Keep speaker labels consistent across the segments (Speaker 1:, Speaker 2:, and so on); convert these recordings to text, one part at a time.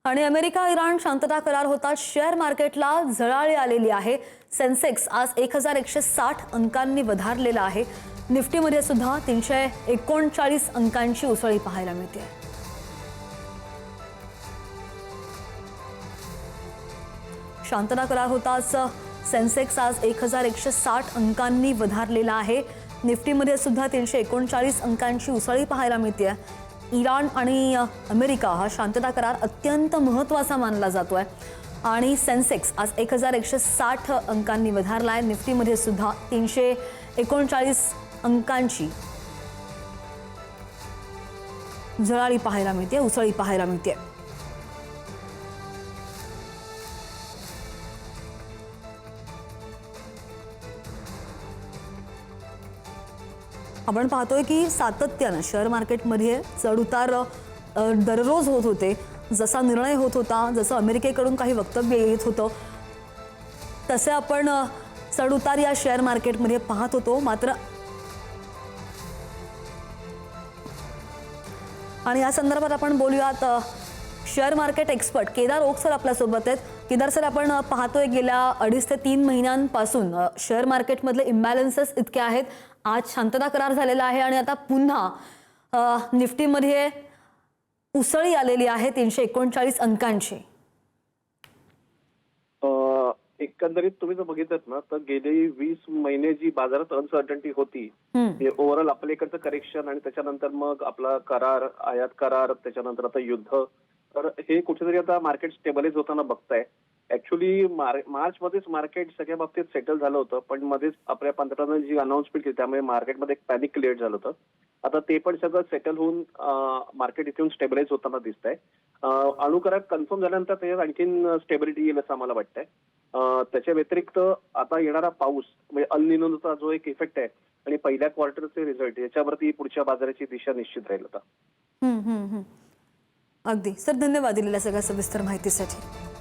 Speaker 1: आणि America Iran शांतता करार होताच शेअर मार्केटला झळाळी आलेली आहे। सेन्सेक्स आज 1160 अंकांनी वधारलेला आहे। निफ्टीमध्ये सुद्धा 339 अंकांची उसळी पाहायला मिळते। शांतता करार होताच सेन्सेक्स आज 1160 अंकांनी वधारलेला आहे। निफ्टीमध्ये सुद्धा 339 अंकांची उसळी पाहायला मिळते। इराण आणि अमेरिका हा शांतता करार अत्यंत महत्त्वाचा मानला जातोय आणि सेन्सेक्स आज 1160 अंकांनी वधारला आहे। निफ्टीमध्ये सुद्धा 339 अंकांची झळाळी पाहायला मिळते, उसळी पाहायला मिळते। आपण पाहतोय की सातत्याने शेअर मार्केटमध्ये चढउतार दररोज होत होते। जसा निर्णय होत होता, जसं अमेरिकेकडून काही वक्तव्य येत होतं, तसे आपण चढउतार या शेअर मार्केटमध्ये पाहत होतो। मात्र आणि या संदर्भात आपण बोलूयात share market expert Kedar Oak sir आपल्या सोबत आहेत। केदार सर, आपण पाहतोय गेल्या 2.5 ते 3 महिन्यांपासून शेअर मार्केटमधले इम्बॅलन्सेस इतके आहेत। आज शांतता करार झालेला आहे आणि आता पुन्हा निफ्टीमध्ये उसळी आलेली आहे 339 अंकांची।
Speaker 2: एकंदरीत तुम्ही जर बघितलं ना तर गेले 20 महिने जी बाजारात अनसर्टन्टी होती, ओव्हरऑल आपल्याकडचं करेक्शन आणि त्याच्यानंतर मग आपला करार, आयात करार, त्याच्यानंतर आता युद्ध, तर हे कुठेतरी आता मार्केट स्टेबलाइज होताना बघताय। ऍक्च्युली मार्च मध्येच मार्केट सगळ्या बाबतीत सेटल झालं होतं, पण मध्येच आपल्या पंतप्रधानांनी जी अनाउन्समेंट केली त्यामुळे मार्केटमध्ये एक पॅनिक क्रिएट झालं होतं। आता ते पण सगळं सेटल होऊन मार्केट इथून स्टेबलाइज होताना दिसतंय। अणुकरार कन्फर्म झाल्यानंतर त्याच्यात आणखीन स्टेबिलिटी येईल असं आम्हाला वाटतंय। त्याच्या व्यतिरिक्त आता येणारा पाऊस म्हणजे अल निनोचा जो एक इफेक्ट आहे आणि पहिल्या क्वार्टरचे रिझल्ट याच्यावरती पुढच्या बाजाराची दिशा निश्चित राहील आता।
Speaker 1: अगदी सर, धन्यवाद दिलेल्या सगळ्या सविस्तर माहितीसाठी।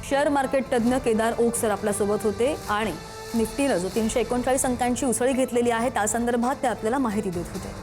Speaker 1: शेअर मार्केट तज्ञ केदार ओक सर आपल्या सोबत होते आणि निफ्टीनं जो 339 अंकांची उसळी घेतलेली आहे त्या संदर्भात ते आपल्याला माहिती देत होते।